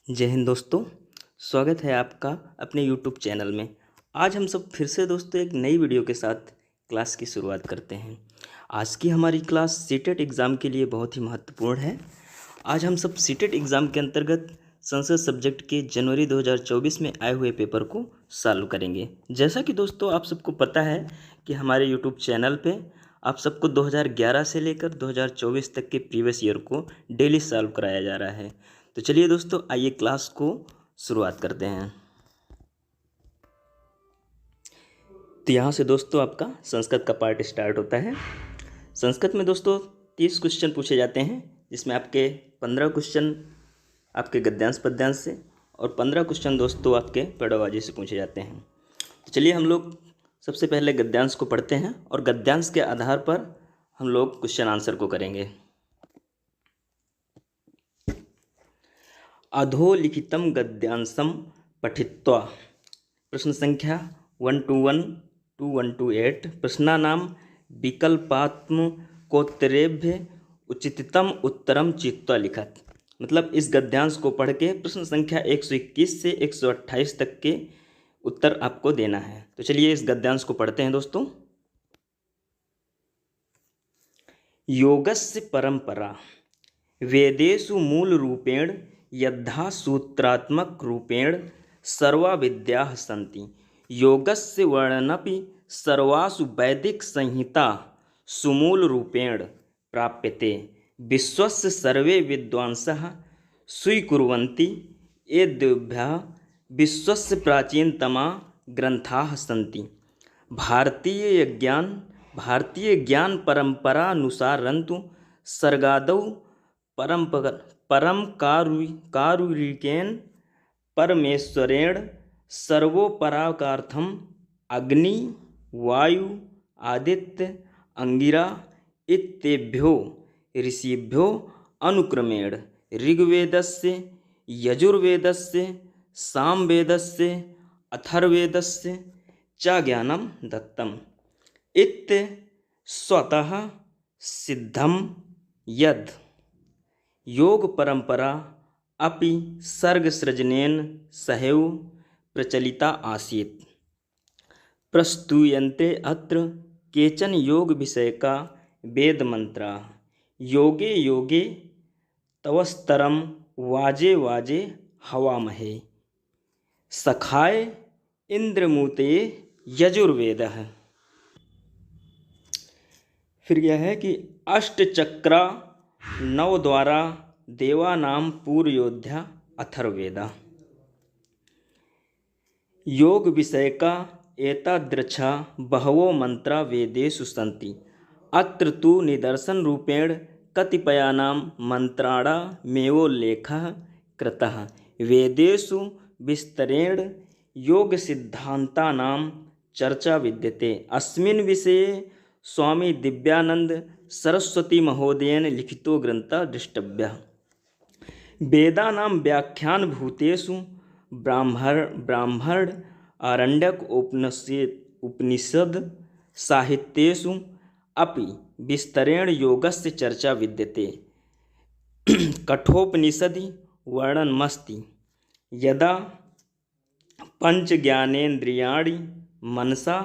जय हिंद दोस्तों। स्वागत है आपका अपने YouTube चैनल में। आज हम सब फिर से दोस्तों एक नई वीडियो के साथ क्लास की शुरुआत करते हैं। आज की हमारी क्लास सीटेट एग्ज़ाम के लिए बहुत ही महत्वपूर्ण है। आज हम सब सीटेट एग्ज़ाम के अंतर्गत संस्कृत सब्जेक्ट के जनवरी 2024 में आए हुए पेपर को सॉल्व करेंगे। जैसा कि दोस्तों आप सबको पता है कि हमारे YouTube चैनल पे आप सबको 2011 से लेकर 2024 तक के प्रीवियस ईयर को डेली सॉल्व कराया जा रहा है। तो चलिए दोस्तों, आइए क्लास को शुरुआत करते हैं। तो यहाँ से दोस्तों आपका संस्कृत का पार्ट स्टार्ट होता है। संस्कृत में दोस्तों 30 क्वेश्चन पूछे जाते हैं, जिसमें आपके 15 क्वेश्चन आपके गद्यांश पद्यांश से और 15 क्वेश्चन दोस्तों आपके पेड़ोबाजी से पूछे जाते हैं। तो चलिए हम लोग सबसे पहले गद्यांश को पढ़ते हैं और गद्यांश के आधार पर हम लोग क्वेश्चन आंसर को करेंगे। अधोलिखितं गद्यांशं पठित्वा प्रश्न संख्या 121 to 128 प्रश्नानां विकल्पात्मकोत्तरेभ्य उचिततम उत्तरम चित्वा लिखत। मतलब इस गद्यांश को पढ़ के प्रश्न संख्या 121 से 128 तक के उत्तर आपको देना है। तो चलिए इस गद्यांश को पढ़ते हैं दोस्तों। योगस्य परंपरा वेदेषु मूल रूपेण यद्धा सूत्रात्मक रूपेण सर्वा विद्याः सन्ति। योगस्य वर्णनपि सर्वासु वैदिक संहिता सुमूल रूपेण प्राप्यते। विश्वस्य सर्वे विद्वांसः स्वीकुर्वन्ति। एद्भ्यः विश्वस्य प्राचीनतमा ग्रंथाः सन्ति। भारतीय ज्ञान परंपरानुसारन्तु सर्गादौ परम कारुरिकेन परमेश्वरेण सर्वोपराकार्थम अग्नि वायु आदित्य अंगिरा इत्येभ्यो ऋषिभ्यो अनुक्रमेण ऋग्वेदस्य यजुर्वेदस्य सामवेदस्य अथर्ववेदस्य च ज्ञानं दत्तम्। इत स्वतः सिद्धम यद योग परंपरा अपि सर्गसृजनेन सहैव प्रचलिता आसीत्। प्रस्तूयन्ते अत्र केचन योग विषयका वेद मंत्रा। योगे योगे तवस्तरम वाजे वाजे हवामहे सखाय इंद्रमूते यजुर्वेदः। फिर यह है कि अष्टचक्रा नवद्वारा देवानां पूर्वयोध्या अथर्ववेदा। योग विषय का एतादृशा बहवो मंत्रा वेदेषु सन्ति। अत्र तु निदर्शन रूपेण कतिपयानां मंत्राणामेवोल्लेखः कृतः। वेदेषु विस्तरेण योग सिद्धान्तानां चर्चा विद्यते। अस्मिन् विषये स्वामी दिव्यानंद सरस्वती महोदयेन लिखितो ग्रंथः द्रष्टव्यः। वेदानां व्याख्यानभूतेषु ब्राह्मण आरण्यक उपनिषद साहित्येषु अपि विस्तरेण योगस्य चर्चा विद्यते। कठोपनिषदि वर्णनमस्ति यदा पंचज्ञानेन्द्रियाणि मनसा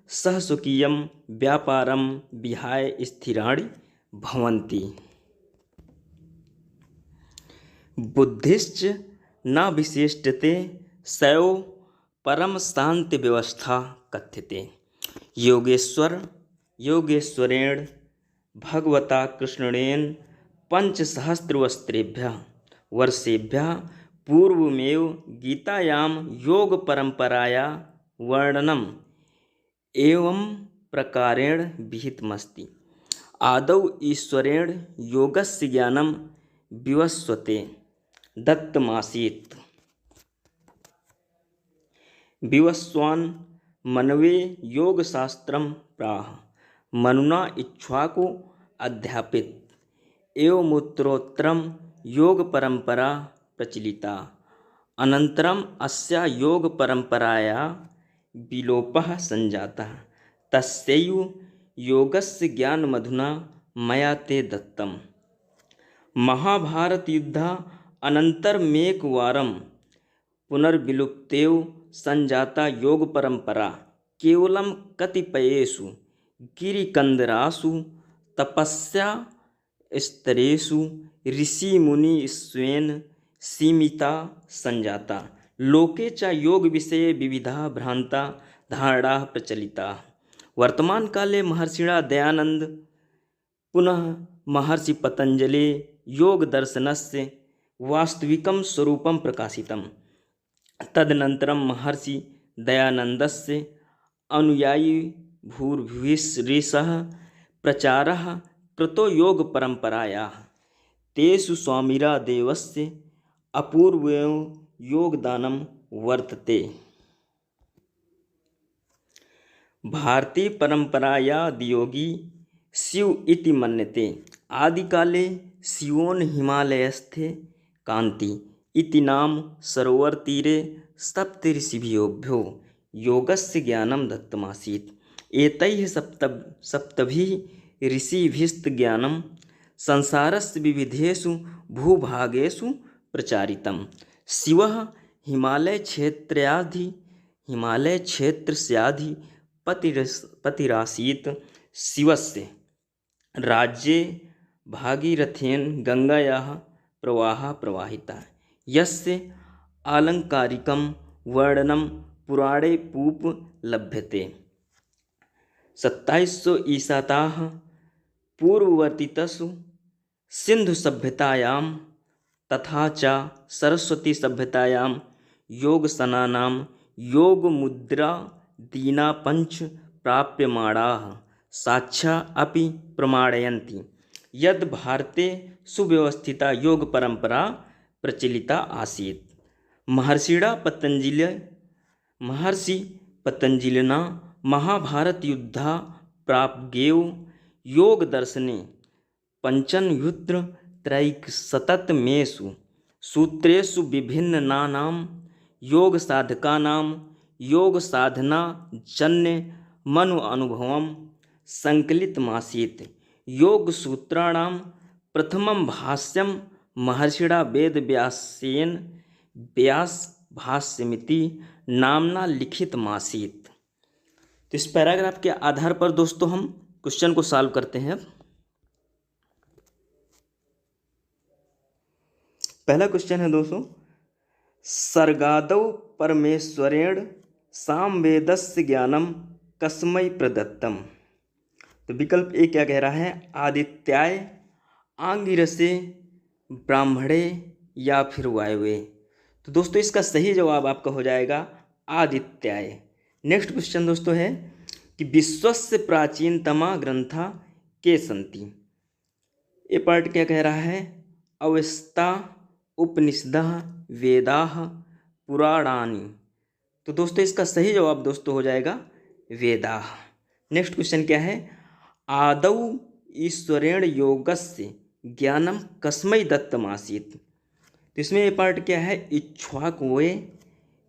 सह स्वकीयं व्यापारं विहाय स्थिराणि भवन्ति। बुद्धिश्च न विशिष्टते सैव परम शांति व्यवस्था कथ्यते। योगेश्वरेण भगवता कृष्णेन 5,000 वर्षेभ्यः पूर्वमेव गीतायां योग परंपराया वर्णनम् एवं प्रकारेण विहितमस्ति। आदौ ईश्वरेण योगस्य ज्ञानं विवस्वते दत्तमासीत्। विवस्वान् मनवे योगशास्त्रं प्राह। मनुना इक्ष्वाकु अध्यापित। एवमुत्तरोत्तरं योग परंपरा प्रचलिता। अनन्तरम् अस्या योग परंपराया विलोपः संजातः। तस्यैव योगस्य ज्ञानमधुना मया ते दत्तम्। महाभारत युद्ध अनन्तरमेकवारं पुनर्विलुप्तेव संजाता योग परंपरा केवलं कतिपयेषु गिरिकन्दरासु तपस्या स्तरेषु ऋषिमुनिस्वेन सीमिता संजाता। लोके च योग विषये विविधा भ्रांता धारणाः प्रचलिताः। वर्तमान काले महर्षिणा दयानंद पुनः महर्षि पतंजलि योग दर्शनस्य वास्तविकं स्वरूपं प्रकाशितम्। तदनन्तरं महर्षि दयानन्दस्य अनुयायी भूर्भुवः प्रचारः कृतो योग परंपरायाः। तेषु स्वामिरादेवस्य अपूर्वं योगदानं वर्तते। भारतीय परंपरायादियोगी शिव इति मन्यते। आदिकाले शिवोन हिमालयस्थे कान्ति इति नाम सरोवरतीरे सप्तऋषिभ्यो योगस्य ज्ञानं दत्तमासीत्। एतैः सप्तभिः ऋषिभिस्त ज्ञानं संसारस्य विविधेषु भूभागेषु प्रचारितम्। शिवः हिमालयक्षेत्रस्याधिपतिरासीत्। शिवस्य राज्ये भागीरथेन गंगायाः प्रवाहः प्रवाहितः, यस्य आलङ्कारिकं वर्णनं पुराणे लभ्यते। 2700 ईसातः पूर्ववर्तितसु सिन्धुसभ्यतायां तथा च सरस्वती सभ्यतायां योगसनानां योगमुद्रा दीना पंच प्राप्यमाणाः साक्ष्या अपि प्रमाणयन्ति यद् भारते सुव्यवस्थिता योग परंपरा प्रचलिता आसीत्। महर्षि पतंजलिना महाभारत युद्धा प्राप्गेव योग दर्शने पंचन्युत्तरैकशततमेषु सूत्रेषु विभिन्नानां योग साधकानां योग साधना जन्य मनु अनुभवं संकलितमासीत्। योग सूत्राणां प्रथमं भाष्यं महर्षिणा वेदव्यासेन व्यास भाष्यमिति नामना लिखितमासीत्। तो इस पैराग्राफ के आधार पर दोस्तों हम क्वेश्चन को सॉल्व करते हैं। पहला क्वेश्चन है दोस्तों, सर्गादौ परमेश्वरेण सामवेदस्य ज्ञानम कस्मै प्रदत्तम। तो विकल्प ए क्या कह रहा है, आदित्याय, आंगिरसे, ब्राह्मणे या फिर वायवे। तो दोस्तों इसका सही जवाब आपका हो जाएगा आदित्याय। नेक्स्ट क्वेश्चन दोस्तों है कि विश्वस्य प्राचीनतमा ग्रंथा के सन्ति। ये पार्ट क्या कह रहा है, अवस्था, उपनिषदः, वेदाः, पुराणानि। तो दोस्तों इसका सही जवाब दोस्तों हो जाएगा वेदाः। नेक्स्ट क्वेश्चन क्या है, आदौ ईश्वरेण योगस्य ज्ञानम कस्मै दत्तमासीत्। तो इसमें ये पार्ट क्या है, इक्ष्वाकुवे,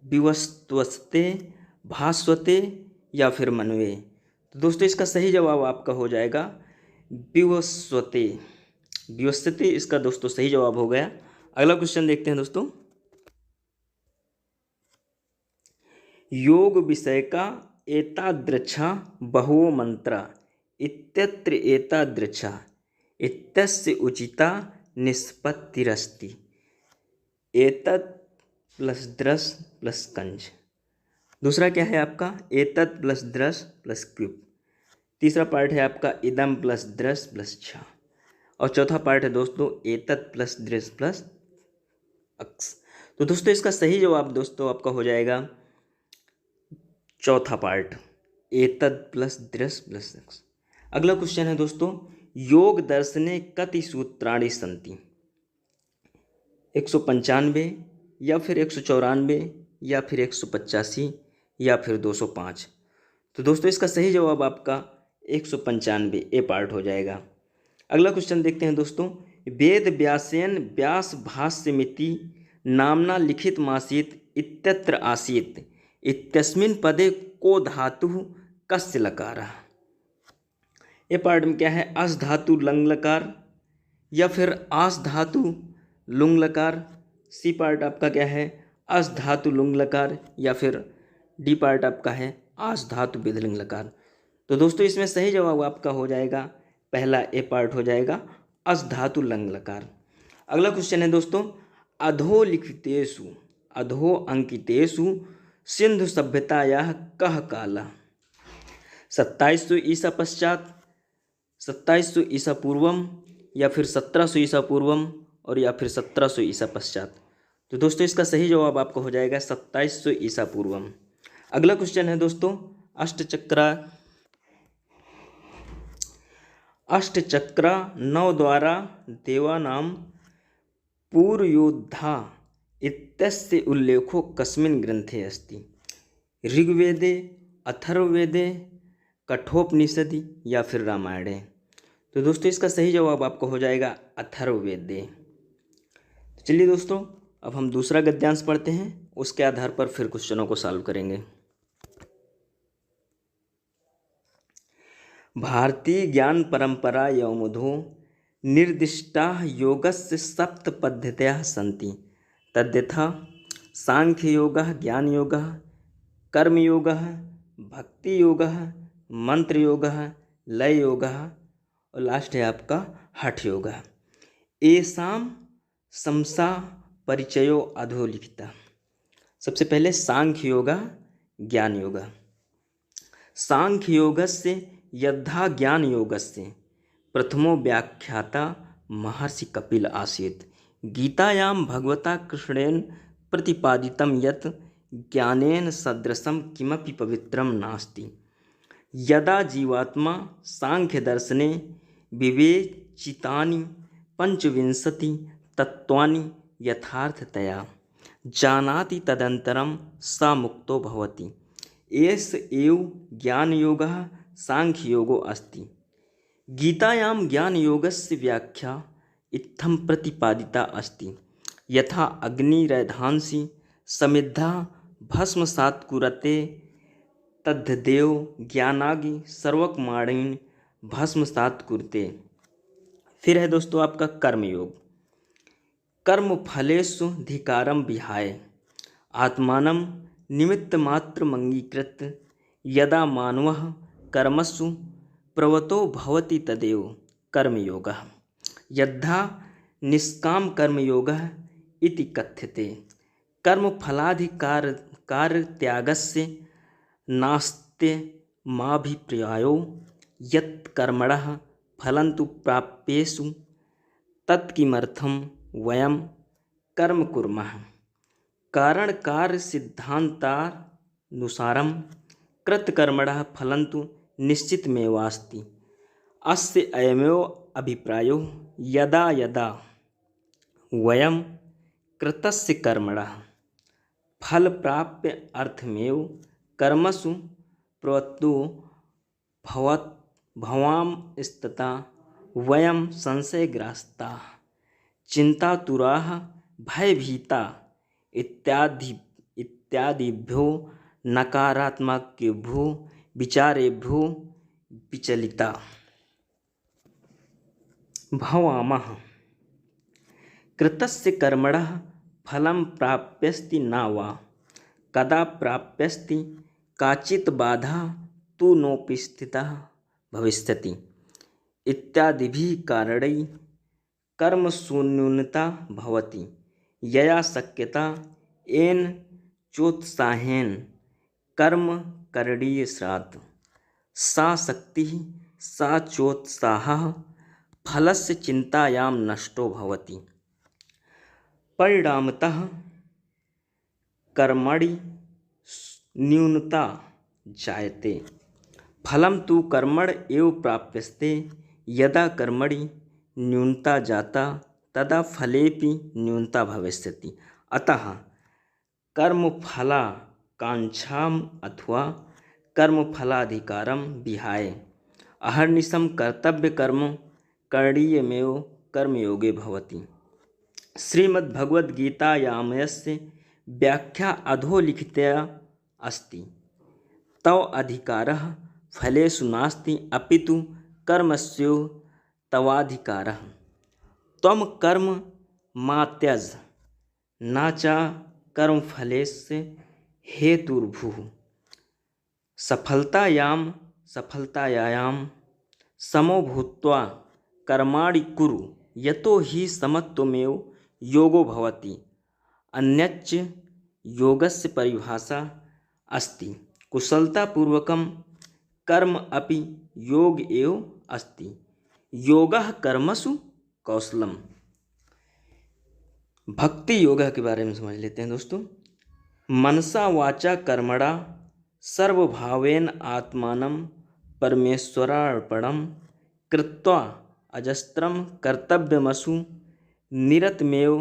विवस्वते, भास्वते या फिर मनवे। तो दोस्तों इसका सही जवाब आपका हो जाएगा विवस्वते। विवस्वते इसका दोस्तों सही जवाब हो गया। अगला क्वेश्चन देखते हैं दोस्तों, योग विषय का एतादृच्छा बहवो मंत्रा इत्यत्र एतादृच्छा इत्यस्य उचिता निष्पत्तिरस्ति। एतत् प्लस द्रस प्लस कंज। दूसरा क्या है आपका, एतत् प्लस द्रस प्लस क्यूब। तीसरा पार्ट है आपका इदम प्लस द्रस प्लस छा। और चौथा पार्ट है दोस्तों एतत् प्लस द्रस प्लस अक्स। तो दोस्तों इसका सही जवाब दोस्तों आपका हो जाएगा चौथा पार्ट, एतत् प्लस द्रस प्लस अक्स। अगला क्वेश्चन है दोस्तों, योग दर्शने कति सूत्राणि सन्ति। 195 या फिर 194 या फिर 185 या फिर 205। तो दोस्तों इसका सही जवाब आपका 195 ए पार्ट हो जाएगा। अगला क्वेश्चन देखते हैं दोस्तों, वेद व्यासेन व्यास भाष्यमिति नामना लिखित मासीत इत्यत्र आसीत इत्यस्मिन् पदे को धातु कस्य लकारः। ये पार्ट में क्या है, अस धातु लंग लकार या फिर आस धातु लुंग लकार सी पार्ट आपका क्या है, अस धातु लुंग लकार, या फिर डी पार्ट आपका है आस धातु विधिलिंग लकार। तो दोस्तों इसमें सही जवाब आपका हो जाएगा पहला ए पार्ट हो जाएगा अस धातु लंग लकार। अगला क्वेश्चन है दोस्तों, अधोलिखितेषु अधो अंकितेषु सिंधु सभ्यतायाः कः कालः। 2700 ईसा पश्चात, 2700 ईसा पूर्वम, या फिर 1700 ईसा पूर्वम, और या फिर 1700 ईसा पश्चात। तो दोस्तों इसका सही जवाब आपका हो जाएगा 2700 ईसा पूर्वम। अगला क्वेश्चन है दोस्तों, अष्टचक्रा नौ द्वारा देवानां पूर्वयोद्धा इत्यस्य उल्लेखो कस्मिन् ग्रन्थे अस्ति। ऋग्वेदे, अथर्ववेदे, कठोपनिषदि, या फिर रामायणे। तो दोस्तों इसका सही जवाब आपको हो जाएगा अथर्ववेदे। चलिए दोस्तों अब हम दूसरा गद्यांश पढ़ते हैं, उसके आधार पर फिर क्वेश्चनों को सॉल्व करेंगे। भारतीय ज्ञान परंपरा यौमुधो निर्दिष्टा योगस्य सप्त पद्धतयः सन्ति। तद्यथा सांख्य योगः, ज्ञान योगः, कर्म योगः, भक्ति योगः, मंत्र योगः, लय योगः, और लास्ट है आपका हठ योगः। एषां समसा परिचयो अधोलिखितः। सबसे पहले सांख्य योगः, ज्ञान योगः। सांख्य योगस्य यद्धा ज्ञान योगस्य प्रथमो व्याख्याता महर्षि कपिल आसीत्। गीतायां भगवता कृष्णेन प्रतिपादितं यत् ज्ञानेन सदृशं किमपि पवित्रं नास्ति। यदा जीवात्मा सांख्यदर्शने विवेचितानि पंचविंशति तत्त्वानि यथार्थतया जानाति तदनन्तरं स मुक्तो भवति। एष एव ज्ञानयोगः सांख्ययोगो अस्ति। गीतायां ज्ञानयोगस्य व्याख्या इत्थं प्रतिपादिता अस्ति। यथा अग्निरैधांसि समिद्धा भस्मसात् कुरुते तद्देव ज्ञानाग्नि सर्वकर्माणि भस्मसात् कुरुते। फिर है दोस्तों आपका कर्मयोग। कर्म फलेषु धिकारं विहाय आत्मानं निमित्तमात्रमंगीकृत यदा मानवः कर्मसु प्रवृत्तो भवति तदेव कर्मयोगः। यद्धा निष्काम कर्मयोगः इति कथ्यते। कर्मफलाधिकारत्यागस्य नास्त्यमाभिप्रायो यत् कर्मणः फलं तु प्राप्येषु तत्किमर्थं वयं कर्म कुर्मः। कारणकार्यसिद्धान्तानुसारं कृतकर्मणः फलं तु निश्चितमेवास्ति। अस्य अयमेव अभिप्रायो यदा यदा वयं कृतस्य कर्मणः फलप्राप्य अर्थमेव कर्मसु प्रवृत्तो भवामस्तदा वयं संशयग्रस्ताः, चिन्तातुराः, भयभीता इत्यादिभ्यो नकारात्मकेभ्यो विचारेभ्यो विचलिता भवामः। कृतस्य कर्मणः फलं प्राप्यस्ति न वा, कदा प्राप्यस्ति, काचित् बाधा तु नोपस्थिता भविष्यति इत्यादिभिः कारणैः कर्मसून्यूनता भवति। यया शक्यता येन चोत्साहेन कर्म करणीयस्यात् सा शक्तिः सा चोत्साहः फलस्य चिन्तायां नष्टो भवति। परिणामतः कर्मणि न्यूनता जायते। फलं तु कर्मण एव प्राप्यते। यदा कर्मणि न्यूनता जाता तदा फलेपि न्यूनता भविष्यति। अतः कर्मफलाकांक्षाम् अथवा कर्मफलाधिकारं विहाय अहर्निशं कर्तव्यकर्म करणीयमेव कर्मयोगे भवति। श्रीमद्भगवद्गीतायामस्य व्याख्या अधोलिखिता अस्ति। तव अधिकारः फलेषु नास्ति अपितु कर्मस्यो तवाधिकारः। त्वं कर्म मा त्यज नाचा कर्म फलेस्य हेतुर्भुः सफलतायां समो भूत्वा कर्माणि कुरु यतो हि समत्वमेव योगो भवति। अन्यच्च योगस्य परिभाषा अस्ति कुशलतापूर्वकं कर्म अपि योग एव अस्ति। योगः कर्मसु कौशलम। भक्ति योगा के बारे में समझ लेते हैं दोस्तों। मनसा वाचा कर्मणा सर्वभावेन आत्मानं परमेश्वरार्पणं कृत्वा अजस्त्रं कर्तव्यमसु निरतमेव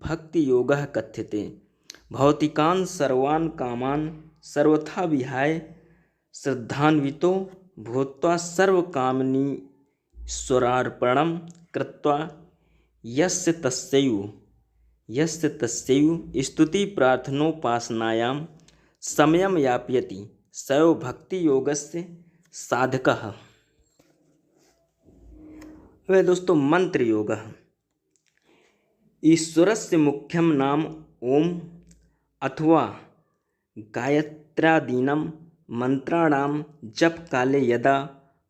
भक्ति योगः कथ्यते। भौतिकान् सर्वान् कामान् सर्वथा विहाय श्रद्धान्वितो भूत्वा सर्वकामनीश्वरार्पणं कृत्वा यस्य तस्यैव स्तुति प्रार्थनोपासनायां समयं यापयति सैव भक्ति योगस्य साधकः। वे दोस्तों मंत्र योगः। ईश्वरस्य मुख्यं नाम ओम अथवा गायत्र्यादीनां मंत्राणां जप काले यदा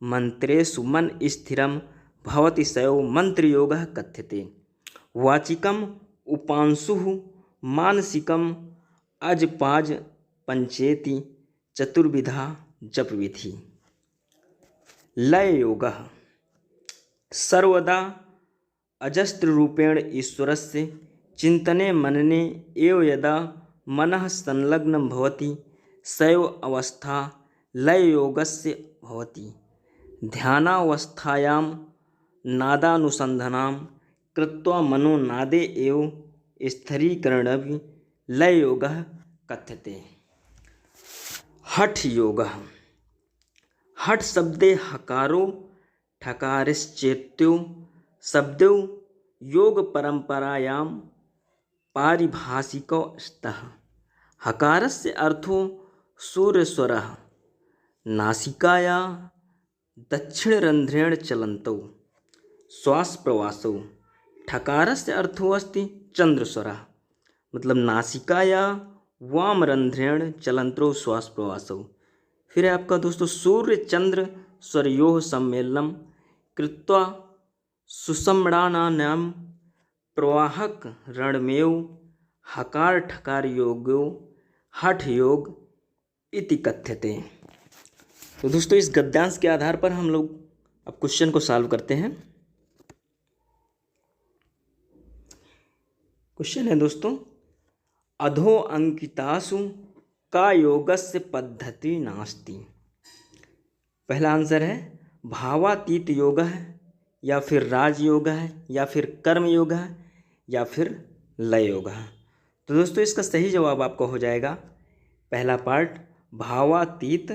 मंत्रेषु मन स्थिरं भवति सैव मंत्रयोगः कथ्यते। वाचिकम् उपांशुः मानसिकम् अजपाज पंचेति चतुर्विधा जप विधि। लय योगः सर्वदा अजस्त्र रूपेण ईश्वरस्य चिन्तने मनने एव यदा मनः संलग्नं भवति सैव अवस्था लय योगस्य भवति। ध्यानावस्थायां नादानुसन्धानं कृत्वा मनो नादे एव स्थिरीकरणं लय योगः कथ्यते। हठ योगः। हठ शब्दे हकारो ठकारश्चेत्यो शब्दो योग परंपरायां पारिभाषिको स्तः। हकारस्य अर्थो सूर्यस्वरः नासिकाया दक्षिणरन्ध्रेण चलन्तौ श्वास प्रवासौ। ठकारस्य अर्थो अस्ति चंद्रस्वरः मतलब नासिकाया वामरंध्रेण चलन्तौ श्वास प्रवासौ। फिर है आपका दोस्तों सूर्य चंद्र स्वरयोः सम्मेलनं कृत्वा सुषुम्नानां प्रवाहक रणमेव हकार ठकार योगो हठ योग इति कथ्यते। तो दोस्तों इस गद्यांश के आधार पर हम लोग अब क्वेश्चन को सॉल्व करते हैं। क्वेश्चन है दोस्तों अधो अंकितासु का योगस्य पद्धति नास्ति। पहला आंसर है भावातीत योग है या फिर राजयोग है या फिर कर्म योग है या फिर लय योग है। तो दोस्तों इसका सही जवाब आपका हो जाएगा पहला पार्ट भावातीत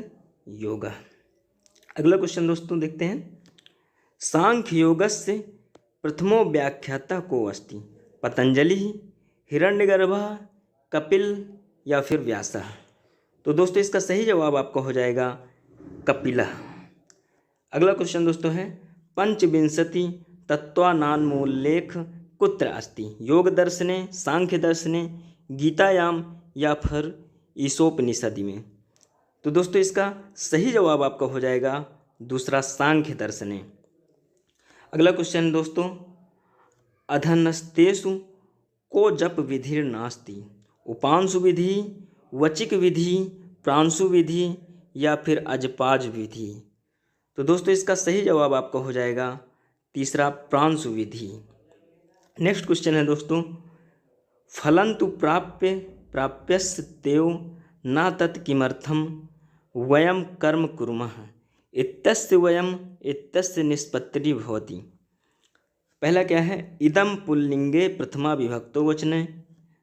योग। अगला क्वेश्चन दोस्तों देखते हैं। सांख्य योगस्य प्रथमो व्याख्याता को अस्ति पतंजलि हिरण्यगर्भः कपिल या फिर व्यासः। तो दोस्तों इसका सही जवाब आपका हो जाएगा कपिलः। अगला क्वेश्चन दोस्तों है पंचविंशति तत्वानान्मोल्लेख कुत्र अस्ति योग दर्शने सांख्य दर्शने गीतायां या फिर ईशोपनिषदि में। तो दोस्तों इसका सही जवाब आपका हो जाएगा दूसरा सांख्य दर्शने। अगला क्वेश्चन दोस्तों अधनस्तेषु को जप विधि नास्ति उपांशु विधि वचिक विधि प्रांशु विधि या फिर अजपाज विधि। तो दोस्तों इसका सही जवाब आपका हो जाएगा तीसरा प्रांशु विधि। नेक्स्ट क्वेश्चन है दोस्तों फलंतु प्राप्यस्य तेव न तत् किमर्थम वयम कर्म कुर्मः इत्यस्य वयम इत्यस्य निष्पत्ति भवति। पहला क्या है इदम पुल्लिंगे प्रथमा विभक्तो वचने,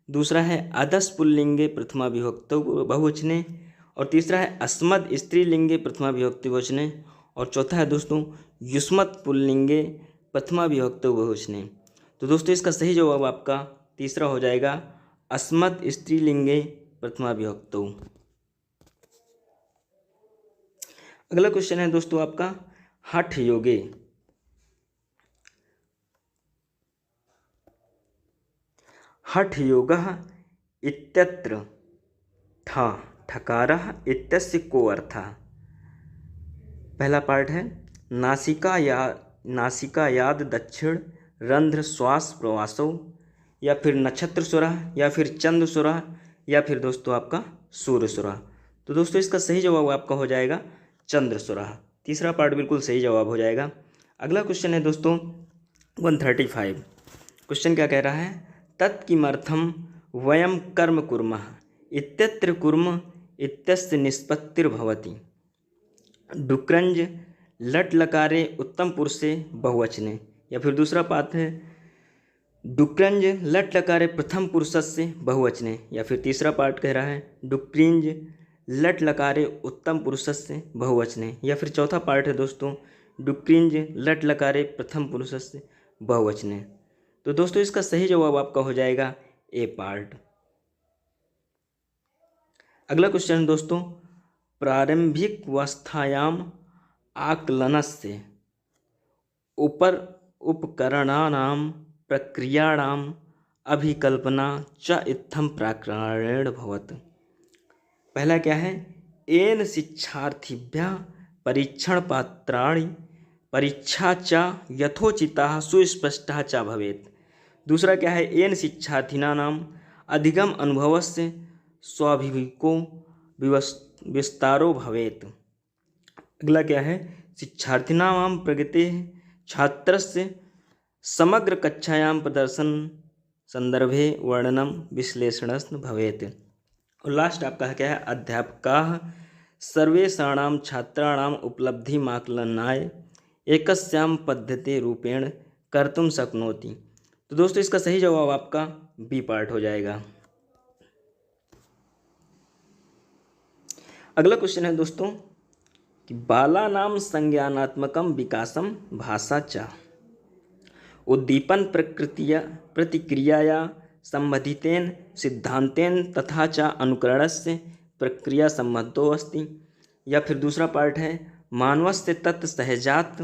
दूसरा है अदस पुल्लिंगे प्रथमा विभक्तो बहुवचने और तीसरा है अस्मद स्त्रीलिंगे प्रथमा विभक्ति वचने और चौथा है दोस्तों युष्मत पुल्लिंगे प्रथमा विभक्तो बहुवचने। तो दोस्तों इसका सही जवाब आपका तीसरा हो जाएगा अस्मद स्त्रीलिंगे प्रथमा विभक्तो। अगला क्वेश्चन है दोस्तों आपका हठ योगे। हठ योगः इत्यत्र ठकारः इत्यस्य को अर्थः। पहला पार्ट है नासिकायाद दक्षिण रंध्र श्वास प्रवासो, या फिर नक्षत्र सुरह, या फिर चंद्र सुरह, या फिर दोस्तों आपका सूर्य सुरह। तो दोस्तों इसका सही जवाब आपका हो जाएगा चंद्र सुरह। तीसरा पार्ट बिल्कुल सही जवाब हो जाएगा। अगला क्वेश्चन है दोस्तों 135। क्वेश्चन क्या कह रहा है, तत्किमर्थम वयम कर्म कुर्मः इत्यत्र कुर्म इत्यस्य निष्पत्तिर्भवति। डुक्रंज लट लकारे उत्तम पुरुषे बहुवचने, या फिर दूसरा पाठ है डुक्रंज लट लकारे प्रथम पुरुषस्य बहुवचने, या फिर तीसरा पार्ट कह रहा है डुक्रिंज लट लकारे उत्तम पुरुषस्य बहुवचने, या फिर चौथा पार्ट है दोस्तों डुक्रिंज लट लकारे प्रथम पुरुषस्य बहुवचने। तो दोस्तों इसका सही जवाब आपका हो जाएगा ए पार्ट। अगला क्वेश्चन दोस्तों, प्रारंभिक अवस्थायाम आकलनस्य उपकरणानां प्रक्रियाणाम् अभिकल्पना च इत्थं प्रकारेण भवत्। पहला क्या है, येन शिक्षार्थिभ्यः परीक्षण पात्राणि परीक्षा च यथोचिताः सुस्पष्टाः च भवेत्। दूसरा क्या है, येन शिक्षार्थिनानाम् अधिगम अनुभवस्य स्वाभिविको विस्तारो भवेत्। अगला क्या है, शिक्षार्थिनां प्रगतेः छात्रस्य समग्र कक्षायां प्रदर्शन संदर्भे वर्णनम विश्लेषण भवेत्। और लास्ट आपका क्या है, अध्यापकाः सर्वेषाणां छात्राणाम् उपलब्धिमाकलनाय एकस्यां पद्धति रूपेण कर्तुं शक्नोति। तो दोस्तों इसका सही जवाब आपका बी पार्ट हो जाएगा। अगला क्वेश्चन है दोस्तों कि बालानां संज्ञानात्मकं विकासं भाषा च उद्दीपन प्रतिक्रियाया संबंधितेन सिद्धांतेन तथा च अनुकरणस्य प्रक्रिया संबद्धो अस्ति। या फिर दूसरा पार्ट है मानवस्य तत् सहजात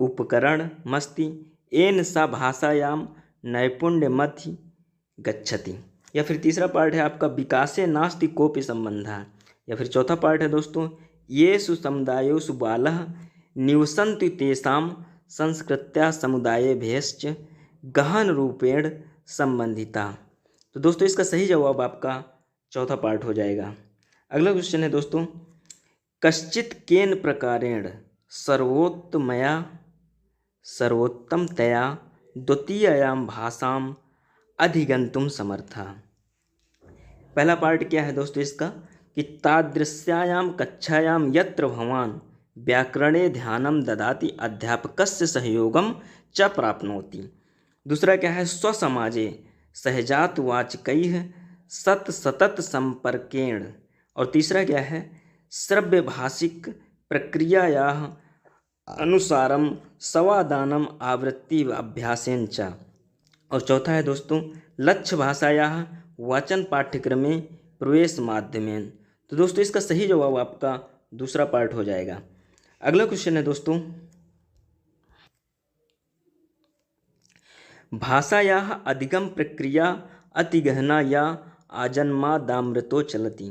उपकरणमस्ति येन सा भाषायां नैपुण्यमधि गच्छति। या फिर तीसरा पार्ट है आपका विकासे नास्ति कोपि संबंधः। या फिर चौथा पार्ट है दोस्तों येषु समुदायेषु बालः निवसन्ति तेषां संस्कृत्या समुदायेभ्यश्च गहन रूपेण संबंधिता। तो दोस्तों इसका सही जवाब आपका चौथा पार्ट हो जाएगा। अगला क्वेश्चन है दोस्तों, कश्चित् केन प्रकारेण सर्वोत्तमतया द्वितीयां भाषां अधिगन्तुं समर्थः। पहला पार्ट क्या है दोस्तों इसका कि तादृश्यायां कक्षायां यत्र भवान् व्याकरणे ध्यानं ददाति अध्यापकस्य सहयोगं च प्राप्नोति। दूसरा क्या है, स्वसमाजे सहजातवाचकैः सतत संपर्केण। और तीसरा क्या है, श्रव्यभाषिक प्रक्रियायाः अनुसारं संवादानम् आवृत्ति अभ्यासेन च। और चौथा है दोस्तों लक्ष्य भाषायाः वाचन पाठ्यक्रमे प्रवेश माध्यमेन। तो दोस्तों इसका सही जवाब आपका दूसरा पार्ट हो जाएगा। अगला क्वेश्चन है दोस्तों, भाषायाः अधिगम प्रक्रिया अतिगहना या आजन्मादामृतो चलति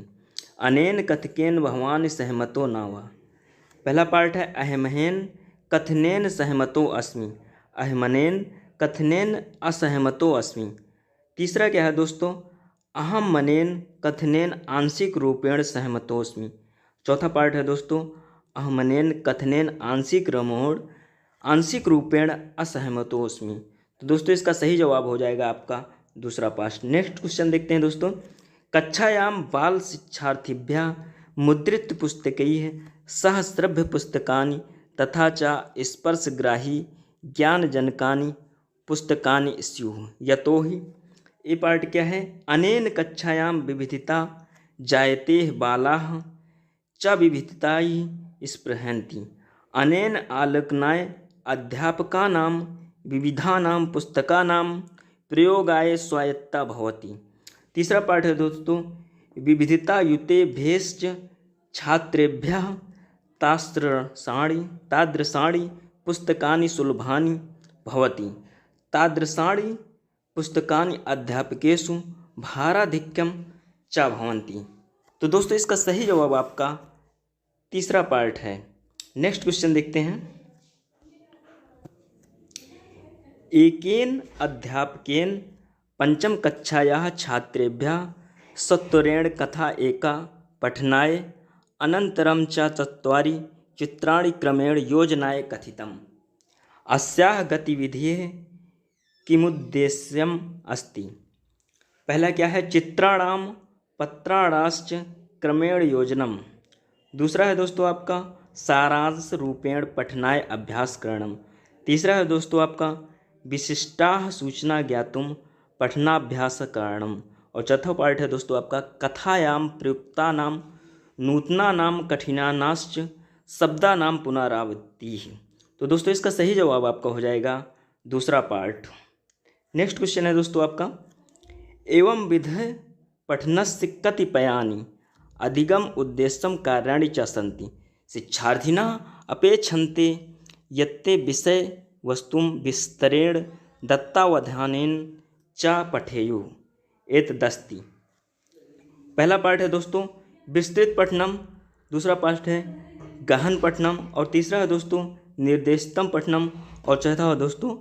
अनेन कथकेन भवान् सहमतो न वा। पहला पार्ट है अहमनेन कथनेन सहमतो अस्मि, अहमनेन कथनेन असहमतो अस्मि। तीसरा क्या है दोस्तों, अहम मनेन कथनेन आंशिक रूपेण सहमतोस्मि। चौथा पार्ट है दोस्तों अहमनेन कथनेन आंशिक रूपेण असहमतोस्मि। तो दोस्तों इसका सही जवाब हो जाएगा आपका दूसरा पार्ट। नेक्स्ट क्वेश्चन देखते हैं दोस्तों, कक्षायां बाल शिक्षार्थिभ्यः मुद्रित पुस्तकैः सह श्रव्य पुस्तकानि तथा च स्पर्शग्राही ज्ञानजनकानि पुस्तकानि स्युः। यतोहि ये पार्ट क्या है, अनेन कक्षायां विविधता जायते बालाः च विविधतायै स्पृहन्ति अनेन आलोकनाय अध्यापकानां विविधानां पुस्तकानां प्रयोगाय स्वायत्ता भवति। तीसरा पाठ है दोस्तों, विविधता युतेभ्यश्च छात्रेभ्यः तादृशाणि पुस्तकानि सुलभानि भवति तादृशाणि पुस्तकानि अध्यापकेषु भाराधिक्यम च भवन्ति। तो दोस्तों इसका सही जवाब आपका तीसरा पार्ट है। नेक्स्ट क्वेश्चन देखते हैं। एकेन अध्यापकेन पंचम कक्षायाः छात्रेभ्यः सत्वरेण कथा एका पठनाय अनन्तरं च चत्वारि चित्राणि क्रमेण योजनाय कथितम्। अस्याः गतिविधेः किमुद्देश्यम् अस्ति? पहला क्या है, चित्राणां पत्राणाश्च क्रमेण योजनम। दूसरा है दोस्तों आपका सारांश रूपेण पठनाय अभ्यासकरणम। तीसरा है दोस्तों आपका विशिष्टाः सूचना ज्ञातुम पठनाभ्यासकरणम। और चौथा पार्ट है दोस्तों आपका कथायां प्रयुक्तानां नूतनानां कठिनानाश्च शब्दानां पुनरावृत्तिः। तो दोस्तों इसका सही जवाब आपका हो जाएगा दूसरा पार्ट। नेक्स्ट क्वेश्चन है दोस्तों आपका एवं विध पठनस्य कतिपयानि अधिगम उद्देश्यम कार्याणि च सन्ति। शिक्षार्थिनः अपेक्षन्ते यत्ते विषय वस्तुं विस्तरेण दत्तावधानेन च पठेयुः एतदस्ति। पहला पार्ट है दोस्तों विस्तृत पठनम, दूसरा पार्ट है गहन पठनम, और तीसरा है दोस्तों निर्देशितम पठनम, और चौथा है दोस्तों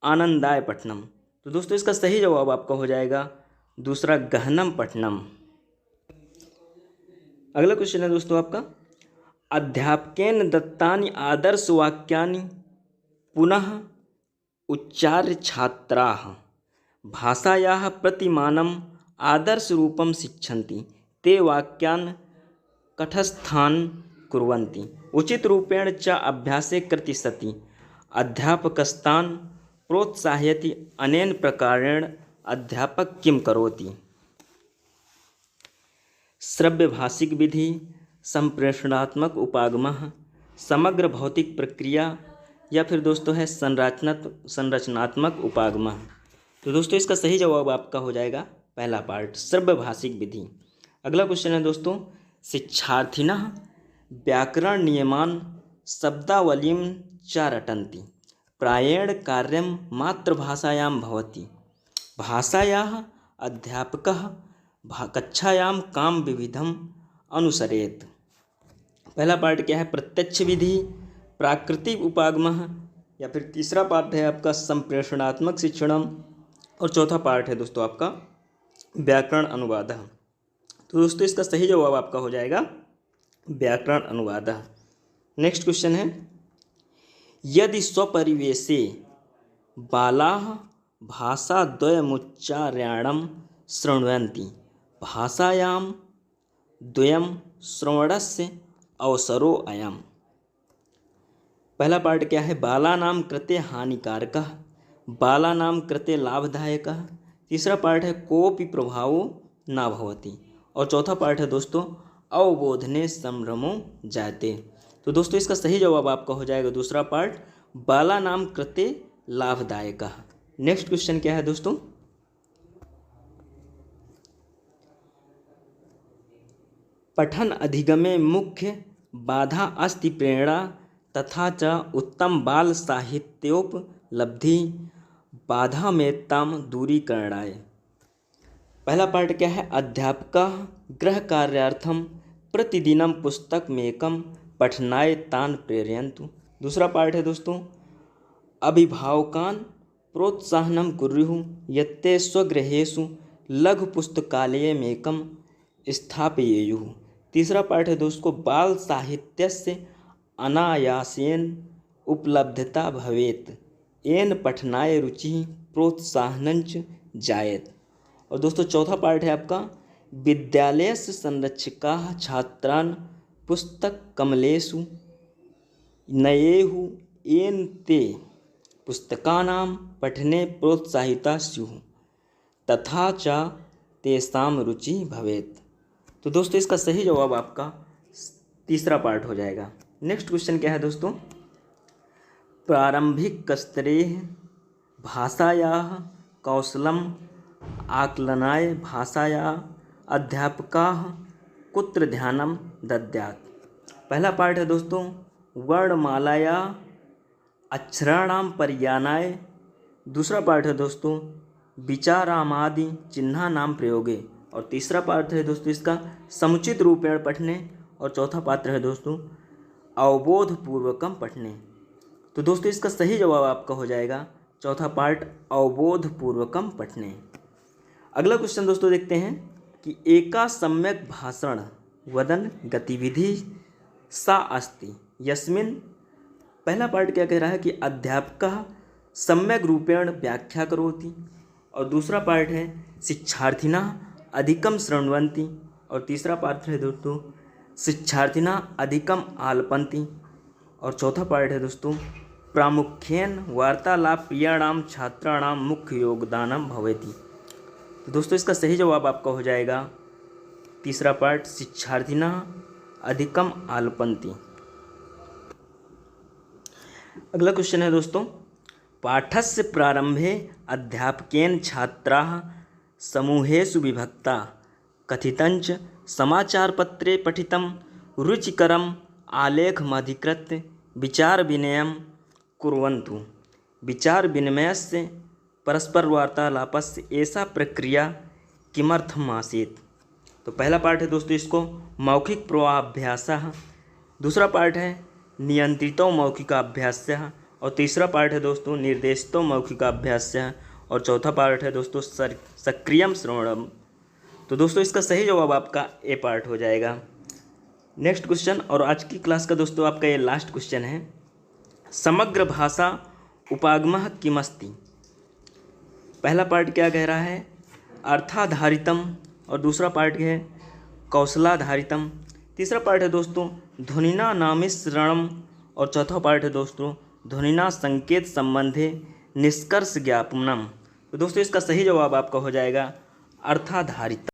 आनंदाय पठनम। तो दोस्तों इसका सही जवाब आपका हो जाएगा दूसरा गहनम पठनम। अगला क्वेश्चन है दोस्तों आपका अध्यापकेन दत्तानि आदर्श वाक्यानि पुनः उच्चार्य छात्राः भाषायाः प्रतिमानम् आदर्श रूपं शिक्षन्ति ते वाक्यान् कठस्थान् कुर्वन्ति उचित रूपेण च अभ्यासे कृति सति अध्यापकस्तान् प्रोत्साहयति अनेन प्रकारेण अध्यापक किं करोति। श्रव्य भाषिक विधि, संप्रेषणात्मक उपागमः, समग्र भौतिक प्रक्रिया, या फिर दोस्तों है संरचनात्मक उपागमः। तो दोस्तों इसका सही जवाब आपका हो जाएगा पहला पार्ट श्रव्य भाषिक विधि। अगला क्वेश्चन है दोस्तों शिक्षार्थिनः व्याकरण नियमान् शब्दावलीं च रटन्ति प्रायेण कार्यं मातृभाषायां भवति भाषायाः अध्यापकः कक्षायां काम विविधम अनुसरेत। पहला पार्ट क्या है प्रत्यक्ष विधि, प्राकृतिक उपागमः, या फिर तीसरा पार्ट है आपका संप्रेषणात्मक शिक्षणम, और चौथा पार्ट है दोस्तों आपका व्याकरण अनुवाद। तो दोस्तों इसका सही जवाब आपका हो जाएगा व्याकरण अनुवाद। नेक्स्ट क्वेश्चन है यदि स्वपरिवेशे बालाः भाषाद्वयमुच्चार्याणं शृण्वन्ति भाषायां द्वयं श्रवणस्य अवसरो अयम्। पहला पार्ट क्या है बालानां कृते हानिकारकः बालानां कृते लाभदायकः, तीसरा पार्ट है कोऽपि प्रभावो न भवति, और चौथा पार्ट है दोस्तों अवबोधने संभ्रमो जायते। तो दोस्तों इसका सही जवाब आपका हो जाएगा दूसरा पार्ट बालानां कृते लाभदायकः। नेक्स्ट क्वेश्चन क्या है दोस्तों पठन अधिगमे मुख्य बाधा अस्ति प्रेरणा तथा च उत्तम बाल साहित्योपलब्धि बाधा में ताम दूरीकरणाय। पहला पार्ट क्या है अध्यापकः गृह कार्यार्थम प्रतिदिनं पुस्तकमेकं पठनाय तान् प्रेरयन्तु। दूसरा पार्ट है दोस्तों अभिभावकान् प्रोत्साहनं कुर्युः यत्ते स्वगृहेषु लघु पुस्तकालयमेकं स्थापयेयुः। तीसरा पार्ट है दोस्तों बाल साहित्यस्य अनायासेन उपलब्धता भवेत् येन पठनाय रुचिः प्रोत्साहनञ्च जायेत। और दोस्तों चौथा पार्ट है आपका विद्यालयस्य संरक्षकाः छात्रान् पुस्तककमलेषु नयेयुः येन ते पुस्तकानां पठने प्रोत्साहिताः स्युः तथा च तेषां रुचिः भवेत्। तो दोस्तों इसका सही जवाब आपका तीसरा पार्ट हो जाएगा। नेक्स्ट क्वेश्चन क्या है दोस्तों प्रारंभिक स्तरे भाषायाः कौशलम् आकलनाय भाषायाः अध्यापकाः कुत्र ध्यानं दद्यात्। पहला पार्ट है दोस्तों वर्णमालायाः अक्षराणां परिज्ञानाय, दूसरा पार्ट है दोस्तों विचारामादि चिन्हा नाम प्रयोगे। और तीसरा पाठ है दोस्तों इसका समुचित रूपेण पठने। और चौथा पात्र है दोस्तों अवबोधपूर्वकम पठने। तो दोस्तों इसका सही जवाब आपका हो जाएगा चौथा पार्ट अवबोधपूर्वकम पठने। अगला क्वेश्चन दोस्तों देखते हैं कि एका सम्यक भाषण वदन गतिविधि सा अस्ति यस्मिन। पहला पार्ट क्या कह रहा है कि अध्यापकः सम्यक रूपेण व्याख्या करोति। और दूसरा पार्ट है शिक्षार्थिनः अधिकम शृण्वन्ति। और तीसरा पार्ट है दोस्तों शिक्षार्थिनः अधिकम आलपन्ति। और चौथा पार्ट है दोस्तों प्रामुख्येन वार्तालाप प्रियाणाम छात्राणाम मुख्य योगदानम भवेति। तो दोस्तों इसका सही जवाब आपका हो जाएगा तीसरा पार्ट शिक्षार्थिनः अधिकम आलपन्ति। अगला क्वेश्चन है दोस्तों पाठस्य प्रारंभे अध्यापकेन छात्राः समूहेषु विभक्ता कथितञ्च समाचारपत्रे पठितं रुचिकरम् आलेखमधिकृत्य विचार विनिमयं कुर्वन्तु। विचार विनिमयस्य परस्परवार्तालापस्य एषा प्रक्रिया किमर्थम् आसीत्। तो पहला पार्ट है दोस्तों इसको मौखिक पूर्वाभ्यासः। दूसरा पार्ट है नियंत्रितो मौखिकाभ्यासः। और तीसरा पार्ट है दोस्तों निर्देशितो मौखिकाभ्यासः। और चौथा पार्ट है दोस्तों सक्रियम श्रवणम। तो दोस्तों इसका सही जवाब आपका ए पार्ट हो जाएगा। नेक्स्ट क्वेश्चन और आज की क्लास का दोस्तों आपका ये लास्ट क्वेश्चन है समग्र भाषा उपागमः किमस्ति। पहला पार्ट क्या कह रहा है अर्थाधारितम। और दूसरा पार्ट है कौशलाधारितम। तीसरा पार्ट है दोस्तों ध्वनिना नामिश्रणम। और चौथा पार्ट है दोस्तों ध्वनिना संकेत संबंधे निष्कर्ष ज्ञापनम। तो दोस्तों इसका सही जवाब आपका हो जाएगा अर्थाधारित।